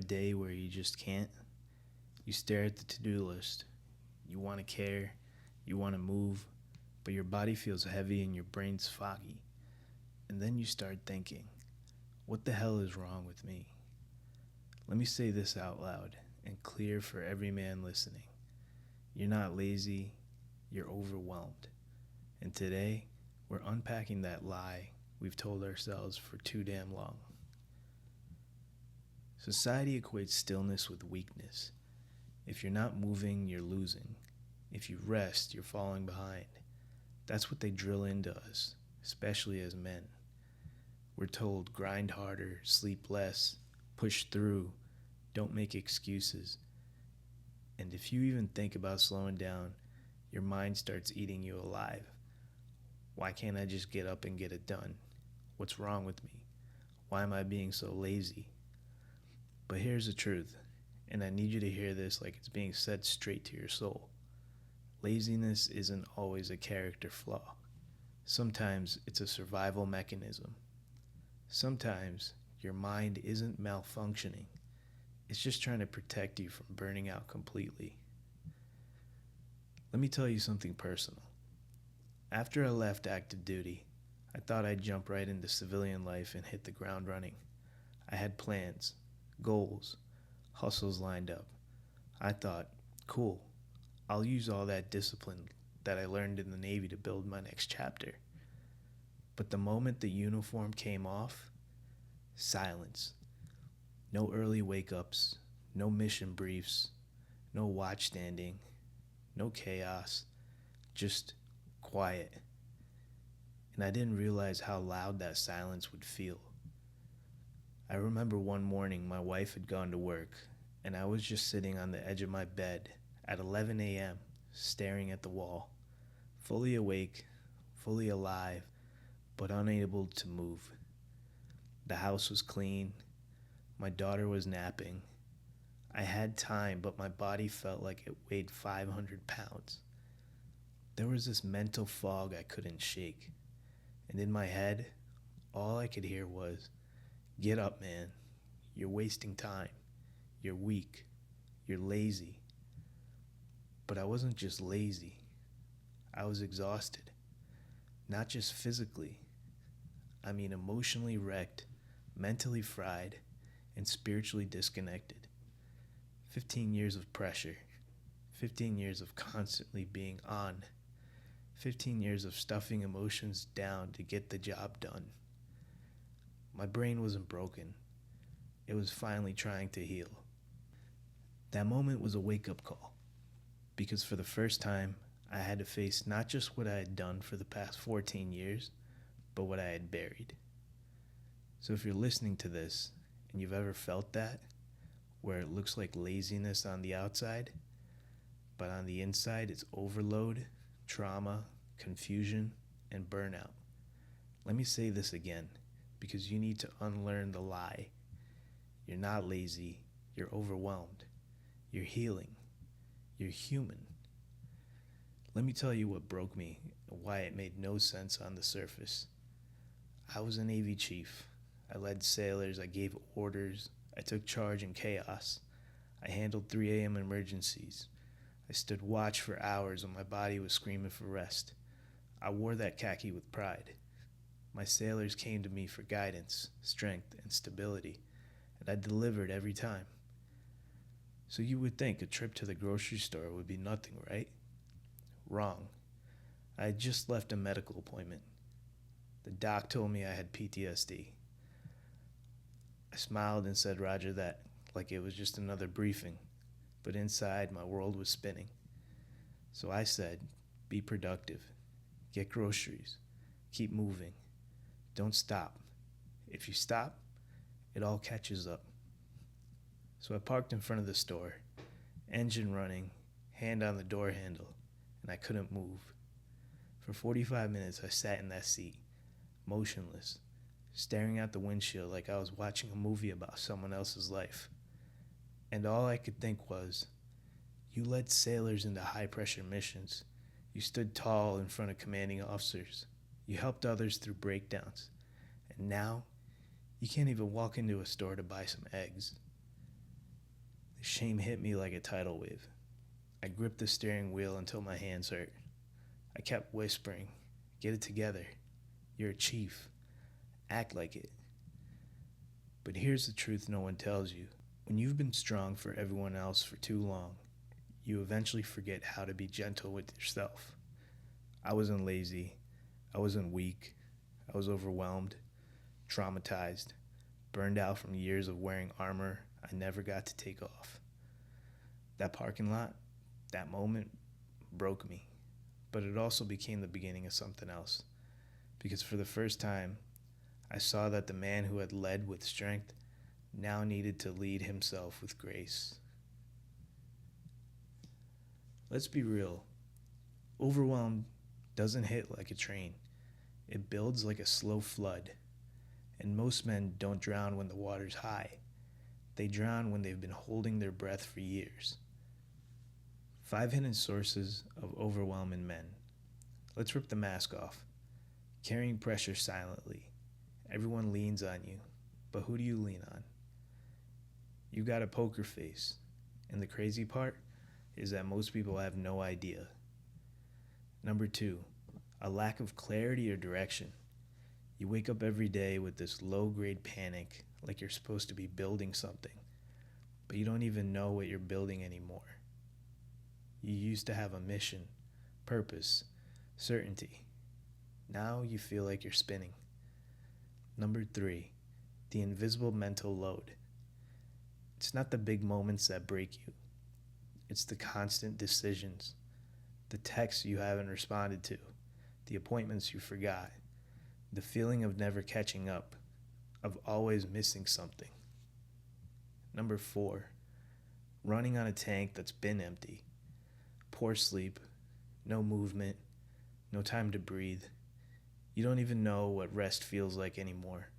day where you just can't? You stare at the to-do list. You want to care, you want to move, but your body feels heavy and your brain's foggy. And then you start thinking, what the hell is wrong with me? Let me say this out loud and clear for every man listening. You're not lazy, you're overwhelmed. And today, we're unpacking that lie we've told ourselves for too damn long. Society equates stillness with weakness. If you're not moving, you're losing. If you rest, you're falling behind. That's what they drill into us, especially as men. We're told grind harder, sleep less, push through, don't make excuses. And if you even think about slowing down, your mind starts eating you alive. Why can't I just get up and get it done? What's wrong with me? Why am I being so lazy? But here's the truth, and I need you to hear this like it's being said straight to your soul. Laziness isn't always a character flaw. Sometimes it's a survival mechanism. Sometimes your mind isn't malfunctioning. It's just trying to protect you from burning out completely. Let me tell you something personal. After I left active duty, I thought I'd jump right into civilian life and hit the ground running. I had plans, goals, hustles lined up. I thought, cool, I'll use all that discipline that I learned in the Navy to build my next chapter. But the moment the uniform came off, silence. No early wake-ups, no mission briefs, no watch standing, no chaos, just quiet. And I didn't realize how loud that silence would feel. I remember one morning my wife had gone to work, and I was just sitting on the edge of my bed at 11 a.m., staring at the wall, fully awake, fully alive, but unable to move. The house was clean. My daughter was napping. I had time, but my body felt like it weighed 500 pounds. There was this mental fog I couldn't shake. And in my head, all I could hear was, "Get up, man. You're wasting time. You're weak. You're lazy." But I wasn't just lazy. I was exhausted. Not just physically. I mean emotionally wrecked, mentally fried, and spiritually disconnected. 15 years of pressure. 15 years of constantly being on. 15 years of stuffing emotions down to get the job done. My brain wasn't broken. It was finally trying to heal. That moment was a wake-up call, because for the first time, I had to face not just what I had done for the past 14 years, but what I had buried. So if you're listening to this, and you've ever felt that, where it looks like laziness on the outside, but on the inside it's overload, trauma, confusion, and burnout. Let me say this again, because you need to unlearn the lie. You're not lazy, you're overwhelmed. You're healing. You're human. Let me tell you what broke me and why it made no sense on the surface. I was a Navy chief. I led sailors, I gave orders, I took charge in chaos. I handled 3 a.m. emergencies. I stood watch for hours when my body was screaming for rest. I wore that khaki with pride. My sailors came to me for guidance, strength, and stability, and I delivered every time. So you would think a trip to the grocery store would be nothing, right? Wrong. I had just left a medical appointment. The doc told me I had PTSD. I smiled and said Roger that, like it was just another briefing, but inside my world was spinning. So I said, be productive, get groceries, keep moving, don't stop. If you stop, it all catches up. So I parked in front of the store, engine running, hand on the door handle, and I couldn't move. For 45 minutes I sat in that seat, motionless, staring out the windshield like I was watching a movie about someone else's life. And all I could think was, you led sailors into high-pressure missions. You stood tall in front of commanding officers. You helped others through breakdowns. And now, you can't even walk into a store to buy some eggs. Shame hit me like a tidal wave. I gripped the steering wheel until my hands hurt. I kept whispering, "Get it together. You're a chief. Act like it." But here's the truth no one tells you. When you've been strong for everyone else for too long, you eventually forget how to be gentle with yourself. I wasn't lazy. I wasn't weak. I was overwhelmed, traumatized, burned out from years of wearing armor I never got to take off. That parking lot, that moment, broke me. But it also became the beginning of something else. Because for the first time, I saw that the man who had led with strength now needed to lead himself with grace. Let's be real. Overwhelm doesn't hit like a train. It builds like a slow flood. And most men don't drown when the water's high. They drown when they've been holding their breath for years. 5 hidden sources of overwhelm in men. Let's rip the mask off. Carrying pressure silently. Everyone leans on you, but who do you lean on? You got a poker face, and the crazy part is that most people have no idea. Number 2, a lack of clarity or direction. You wake up every day with this low-grade panic, like you're supposed to be building something, but you don't even know what you're building anymore. You used to have a mission, purpose, certainty. Now you feel like you're spinning. Number 3, the invisible mental load. It's not the big moments that break you. It's the constant decisions, the texts you haven't responded to, the appointments you forgot, the feeling of never catching up, of always missing something. Number 4, running on a tank that's been empty. Poor sleep, no movement, no time to breathe. You don't even know what rest feels like anymore,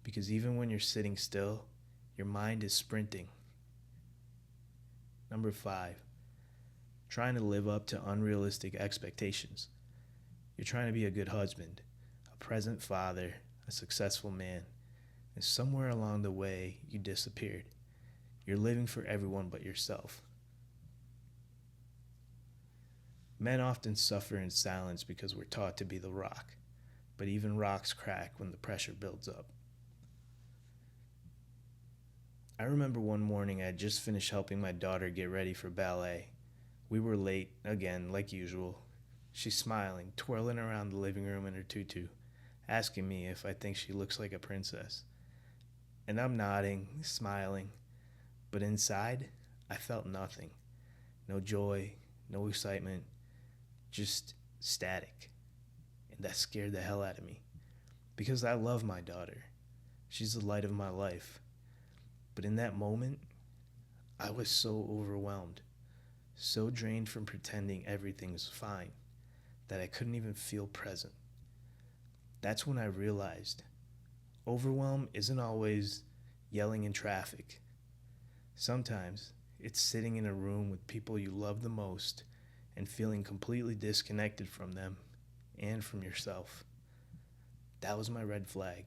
because even when you're sitting still, your mind is sprinting. Number 5, trying to live up to unrealistic expectations. You're trying to be a good husband, a present father, a successful man, and somewhere along the way, you disappeared. You're living for everyone but yourself. Men often suffer in silence because we're taught to be the rock, but even rocks crack when the pressure builds up. I remember one morning I had just finished helping my daughter get ready for ballet. We were late, again, like usual. She's smiling, twirling around the living room in her tutu, asking me if I think she looks like a princess. And I'm nodding, smiling, but inside, I felt nothing. No joy, no excitement, just static. And that scared the hell out of me, because I love my daughter. She's the light of my life. But in that moment, I was so overwhelmed, so drained from pretending everything's fine, that I couldn't even feel present. That's when I realized overwhelm isn't always yelling in traffic. Sometimes it's sitting in a room with people you love the most and feeling completely disconnected from them and from yourself. That was my red flag.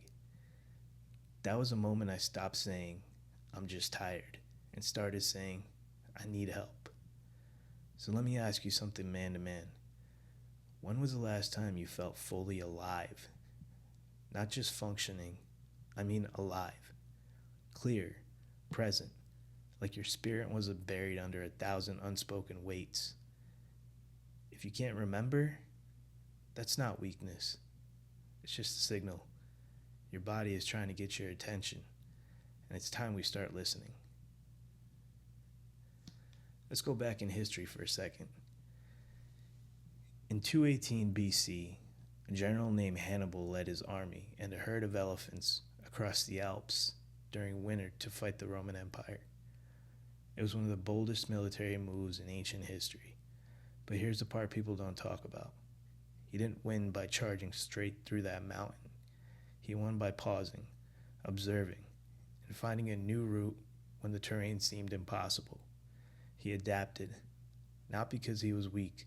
That was a moment I stopped saying, "I'm just tired," and started saying, "I need help." So let me ask you something man to man. When was the last time you felt fully alive? Not just functioning, I mean alive. Clear, present, like your spirit wasn't buried under 1,000 unspoken weights. If you can't remember, that's not weakness. It's just a signal. Your body is trying to get your attention, and it's time we start listening. Let's go back in history for a second. In 218 BC, a general named Hannibal led his army and a herd of elephants across the Alps during winter to fight the Roman Empire. It was one of the boldest military moves in ancient history. But here's the part people don't talk about. He didn't win by charging straight through that mountain. He won by pausing, observing, and finding a new route when the terrain seemed impossible. He adapted, not because he was weak,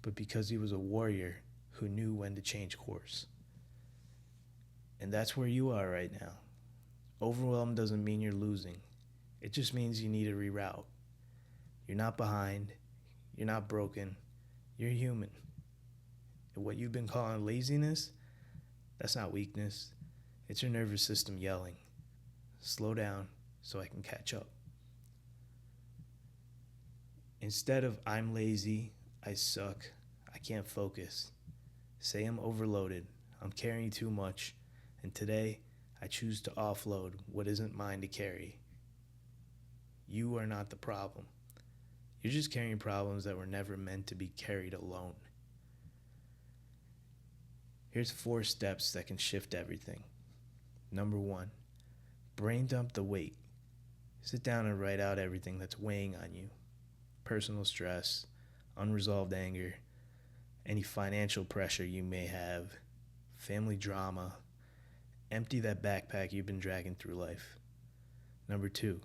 but because he was a warrior who knew when to change course. And that's where you are right now. Overwhelm doesn't mean you're losing. It just means you need to reroute. You're not behind. You're not broken. You're human. And what you've been calling laziness, that's not weakness. It's your nervous system yelling, slow down so I can catch up. Instead of I'm lazy, I suck, I can't focus, say I'm overloaded, I'm carrying too much, and today I choose to offload what isn't mine to carry. You are not the problem. You're just carrying problems that were never meant to be carried alone. Here's 4 steps that can shift everything. Number 1, brain dump the weight. Sit down and write out everything that's weighing on you. Personal stress, unresolved anger, any financial pressure you may have, family drama. Empty that backpack you've been dragging through life. Number 2,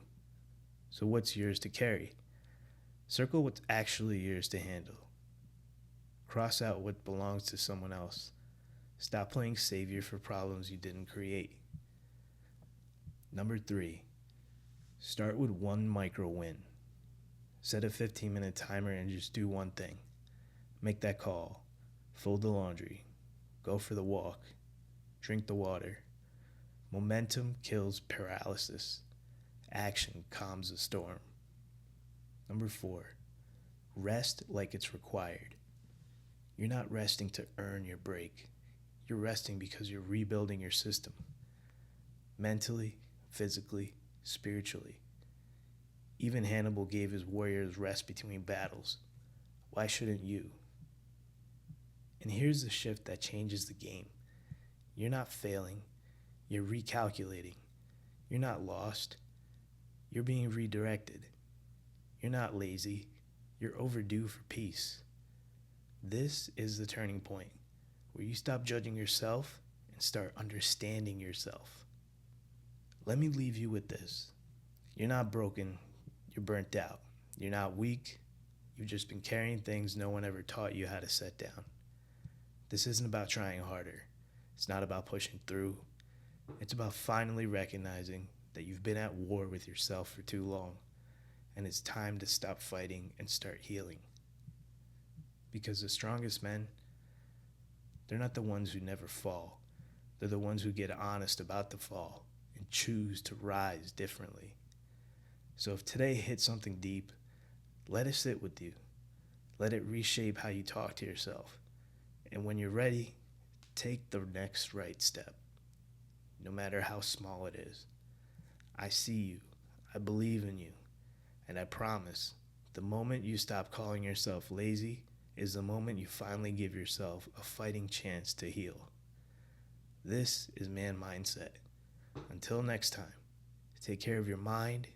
so what's yours to carry? Circle what's actually yours to handle. Cross out what belongs to someone else. Stop playing savior for problems you didn't create. Number 3, start with one micro win. Set a 15-minute timer and just do one thing. Make that call, fold the laundry, go for the walk, drink the water. Momentum kills paralysis. Action calms the storm. Number 4, rest like it's required. You're not resting to earn your break. You're resting because you're rebuilding your system. Mentally, physically, spiritually. Even Hannibal gave his warriors rest between battles. Why shouldn't you? And here's the shift that changes the game. You're not failing. You're recalculating. You're not lost. You're being redirected. You're not lazy. You're overdue for peace. This is the turning point where you stop judging yourself and start understanding yourself. Let me leave you with this. You're not broken. You're burnt out. You're not weak. You've just been carrying things no one ever taught you how to set down. This isn't about trying harder. It's not about pushing through. It's about finally recognizing that you've been at war with yourself for too long, and it's time to stop fighting and start healing. Because the strongest men, they're not the ones who never fall. They're the ones who get honest about the fall and choose to rise differently. So if today hit something deep, let it sit with you. Let it reshape how you talk to yourself. And when you're ready, take the next right step, no matter how small it is. I see you. I believe in you. And I promise, the moment you stop calling yourself lazy is the moment you finally give yourself a fighting chance to heal. This is Man Mindset. Until next time, take care of your mind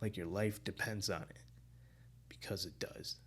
like your life depends on it, because it does.